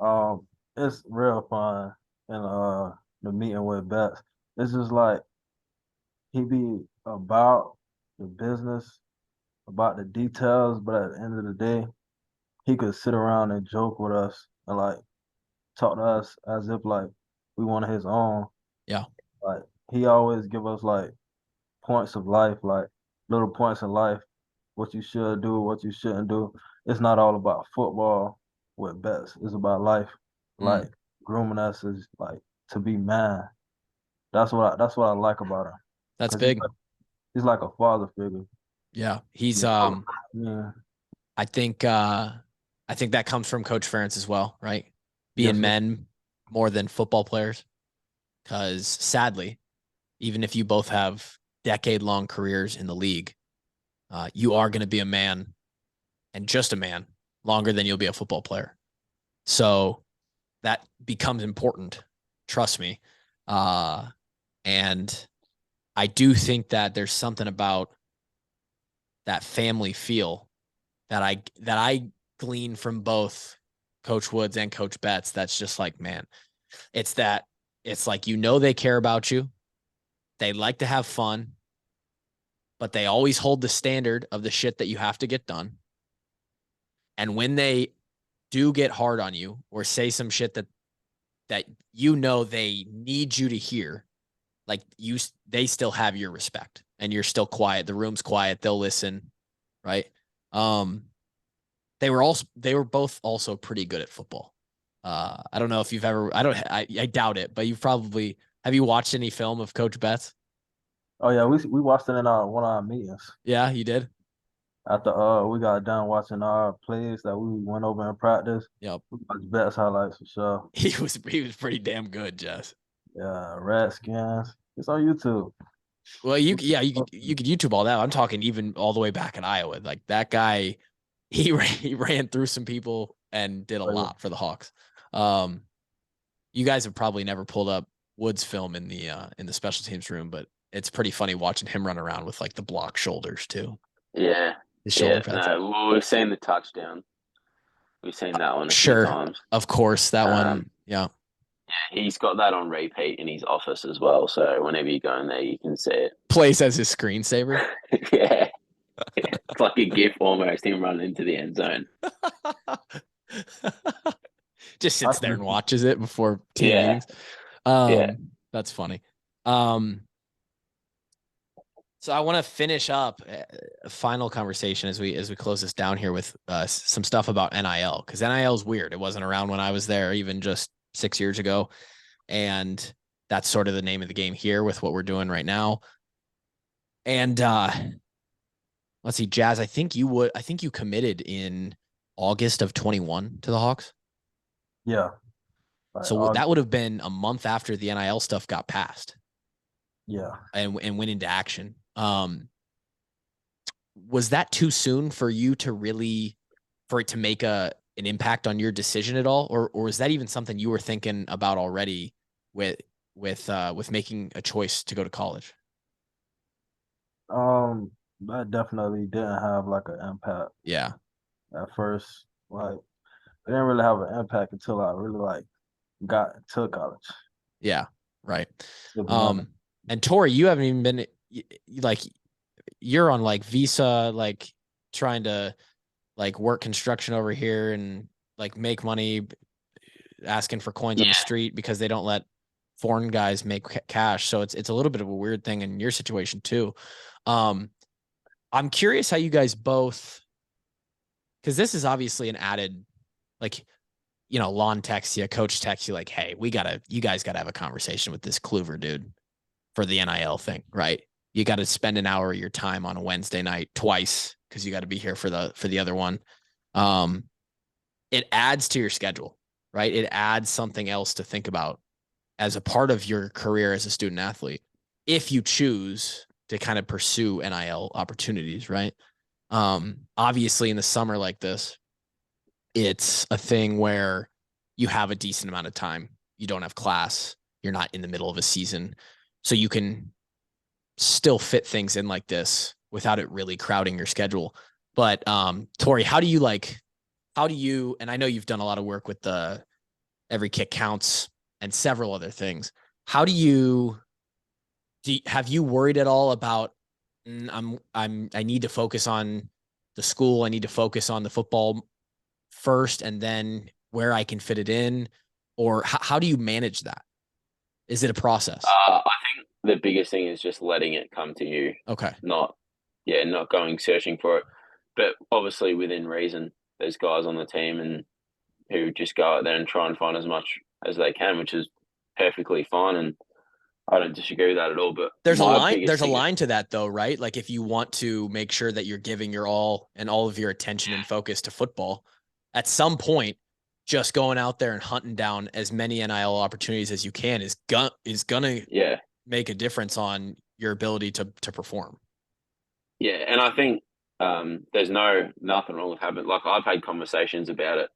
it's real fun in the meeting with Betts. It's just like he be about the business, about the details, but at the end of the day, he could sit around and joke with us and like talk to us as if like we one of his own. Yeah. Like he always give us like points of life, like little points in life, what you should do, what you shouldn't do. It's not all about football with bets. It's about life, like grooming us is like to be man. That's what I like about him. That's big. He's like a father figure. Yeah, he's yeah. I think that comes from Coach Ferentz as well, right? Being men more than football players, because sadly, even if you both have decade-long careers in the league, you are going to be a man, and just a man, longer than you'll be a football player. So that becomes important. Trust me. And I do think that there's something about that family feel that I glean from both Coach Woods and Coach Betts. That's just like, man, it's like, they care about you. They like to have fun, but they always hold the standard of the shit that you have to get done. And when they do get hard on you or say some shit that they need you to hear, like they still have your respect and you're still quiet. The room's quiet. They'll listen. Right. They were both also pretty good at football. I don't know if you've ever, I doubt it, but have you watched any film of Coach Betts? Oh yeah, we watched it in one of our meetings. Yeah, you did. After we got done watching our plays that we went over in practice. Yep. We watched Betts highlights for sure. He was pretty damn good, Jess. Yeah, Redskins. It's on YouTube. Well, you could YouTube all that. I'm talking even all the way back in Iowa. Like that guy, he ran through some people and did a lot for the Hawks. You guys have probably never pulled up Woods' film in the special teams room, but it's pretty funny watching him run around with like the block shoulders too. Yeah. His shoulder pads. No, well, we've seen the touchdown. We've seen that one a few times. Of course, that one. Yeah. He's got that on repeat in his office as well. So whenever you go in there, you can see it. Plays as his screensaver. Yeah. It's like a gif almost, him running into the end zone. Just sits there and watches it before team Yeah. meetings. Yeah. That's funny. So I want to finish up a final conversation as we close this down here with some stuff about NIL, because NIL is weird. It wasn't around when I was there, even just 6 years ago, and that's sort of the name of the game here with what we're doing right now. And let's see, Jazz, I think you committed in August of 21 to the Hawks. Yeah. So that would have been a month after the NIL stuff got passed. Yeah. And went into action. Was that too soon for you to for it to make an impact on your decision at all? Or was that even something you were thinking about already with making a choice to go to college? That definitely didn't have like an impact. Yeah. At first, like it didn't really have an impact until I really like got to college. Yeah. Right. And Tory, you haven't even been like, you're on like visa, like trying to like work construction over here and like make money, asking for coins on the street because they don't let foreign guys make cash. So it's a little bit of a weird thing in your situation too. I'm curious how you guys both, because this is obviously an added, like, Lon texts you, coach texts you like, hey, you guys gotta have a conversation with this Kluver dude for the NIL thing, right? You got to spend an hour of your time on a Wednesday night twice because you got to be here for the other one. It adds to your schedule, right? It adds something else to think about as a part of your career as a student athlete, if you choose to kind of pursue NIL opportunities, right? Obviously in the summer like this, it's a thing where you have a decent amount of time. You don't have class. You're not in the middle of a season. So you can still fit things in like this without it really crowding your schedule. But Tory, how do you, and I know you've done a lot of work with the Every Kick Counts and several other things. How have you worried at all about I need to focus on the school, I need to focus on the football first and then where I can fit it in? Or how do you manage that? Is it a process? I think the biggest thing is just letting it come to you. Okay. Not going searching for it. But obviously within reason, there's guys on the team and who just go out there and try and find as much as they can, which is perfectly fine. And I don't disagree with that at all. But there's a line to that though, right? Like if you want to make sure that you're giving your all and all of your attention and focus to football, at some point, just going out there and hunting down as many NIL opportunities as you can is gonna make a difference on your ability to perform. Yeah, and I think there's nothing wrong with having, like, I've had conversations about it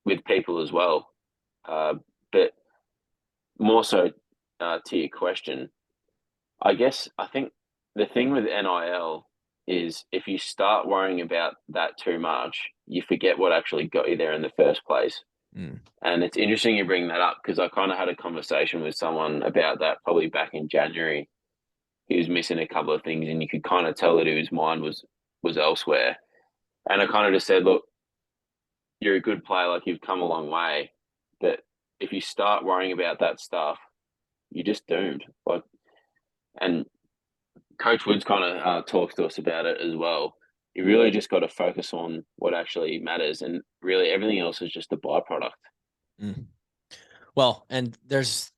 with people as well. But more so to your question, I think the thing with NIL is if you start worrying about that too much, you forget what actually got you there in the first place. And it's interesting you bring that up because I kind of had a conversation with someone about that probably back in January. He was missing a couple of things and you could kind of tell that his mind was elsewhere. And I kind of just said, look, you're a good player, like you've come a long way, but if you start worrying about that stuff, you're just doomed. Like, and Coach Woods kind of talks to us about it as well. You really just got to focus on what actually matters, and really everything else is just a byproduct. Well, and there's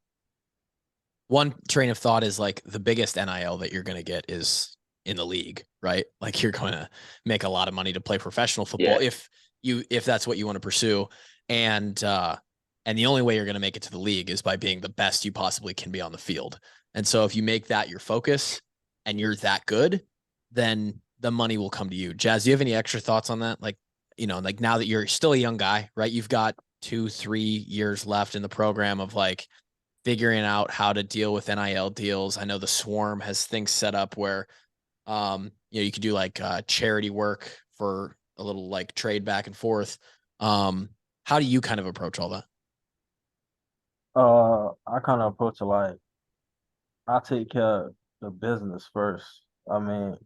one train of thought is like the biggest NIL that you're going to get is in the league, right? Like you're going to make a lot of money to play professional football if that's what you want to pursue. And the only way you're going to make it to the league is by being the best you possibly can be on the field. And so if you make that your focus and you're that good, then the money will come to you. Jazz, do you have any extra thoughts on that? Like, like now that you're still a young guy, right? You've got 2-3 years left in the program of like figuring out how to deal with NIL deals. I know the Swarm has things set up where, you could do like charity work for a little like trade back and forth. How do you kind of approach all that? I kind of approach it like I take care of the business first. I mean,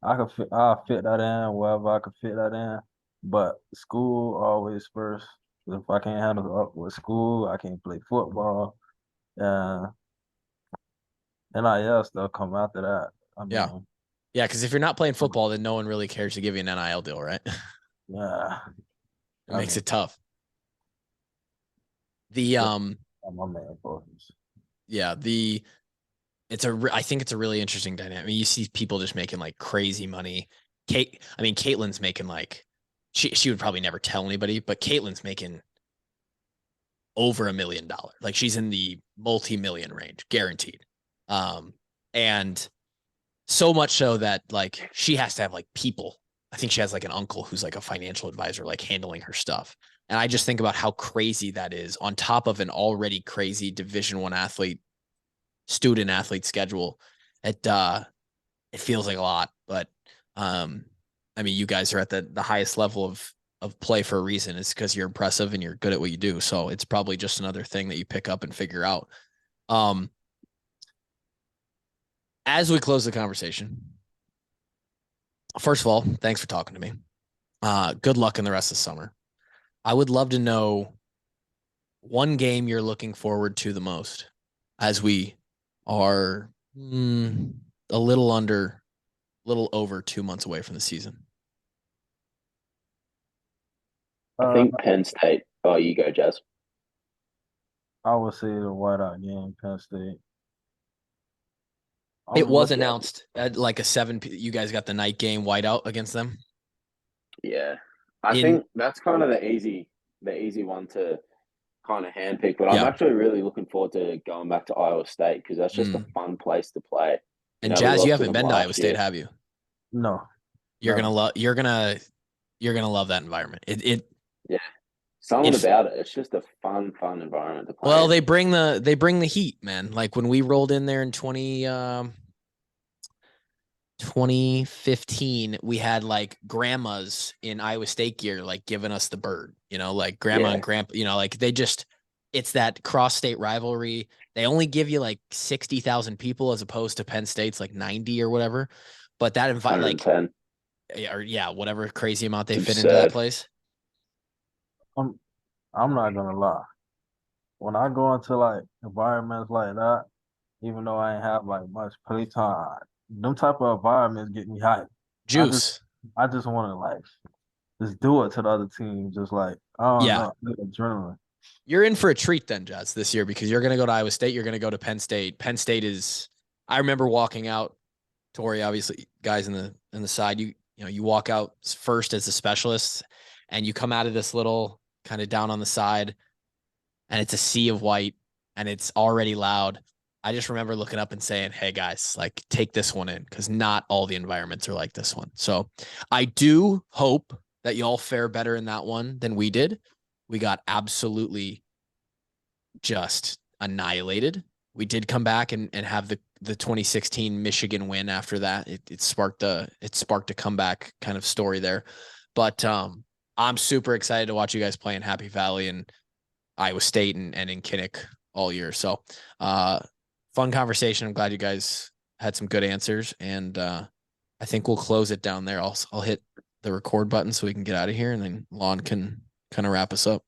I'll fit that in wherever I could fit that in. But school always first. If I can't handle up with school, I can't play football. And NIL stuff come after that. I Yeah. mean, Yeah, because if you're not playing football, then no one really cares to give you an NIL deal, right? yeah. It makes it tough. The My man focus. yeah, I think it's a really interesting dynamic. I mean, you see people just making like crazy money. Caitlin's making like she would probably never tell anybody, but Caitlin's making over $1 million. Like she's in the multi-million range, guaranteed. And so much so that like she has to have like people. I think she has like an uncle who's like a financial advisor, like handling her stuff. And I just think about how crazy that is on top of an already crazy Division I student athlete schedule. It feels like a lot, but I mean, you guys are at the highest level of play for a reason. It's because you're impressive and you're good at what you do. So it's probably just another thing that you pick up and figure out. As we close the conversation, first of all, thanks for talking to me. Good luck in the rest of the summer. I would love to know one game you're looking forward to the most as we are a little over 2 months away from the season. I think Penn State. Oh, you go, Jazz. I would say the whiteout game, Penn State. It was announced at like a 7 you guys got the night game whiteout against them. Yeah. I think that's kind of the easy one to kind of handpick. But I'm actually really looking forward to going back to Iowa State because that's just a fun place to play. And Jazz, you haven't been to Iowa State, have you? No. You're gonna love that environment. Yeah. Something about it. It's just a fun environment to play. Well, they bring the heat, man. Like when we rolled in there in 2015, we had like grandmas in Iowa State gear, like giving us the bird, like grandma and grandpa, like it's that cross state rivalry. They only give you like 60,000 people as opposed to Penn State's like 90 or whatever. But that invite like, whatever crazy amount they fit into that place. I'm not gonna lie. When I go into like environments like that, even though I ain't have like much play time, them type of environments get me hyped. Juice. I just want to like just do it to the other team. Just like, oh no, adrenaline. You're in for a treat then, Jazz, this year because you're going to go to Iowa State. You're going to go to Penn State. Penn State I remember walking out, Tory, obviously guys in the side, you walk out first as a specialist and you come out of this little kind of down on the side and it's a sea of white and it's already loud. I just remember looking up and saying, hey guys, like take this one in because not all the environments are like this one. So I do hope that y'all fare better in that one than we did. We got absolutely just annihilated. We did come back and have the 2016 Michigan win after that. It sparked a comeback kind of story there. But I'm super excited to watch you guys play in Happy Valley and Iowa State and in Kinnick all year. So fun conversation. I'm glad you guys had some good answers. And I think we'll close it down there. I'll hit the record button so we can get out of here and then Lon can kind of wrap us up.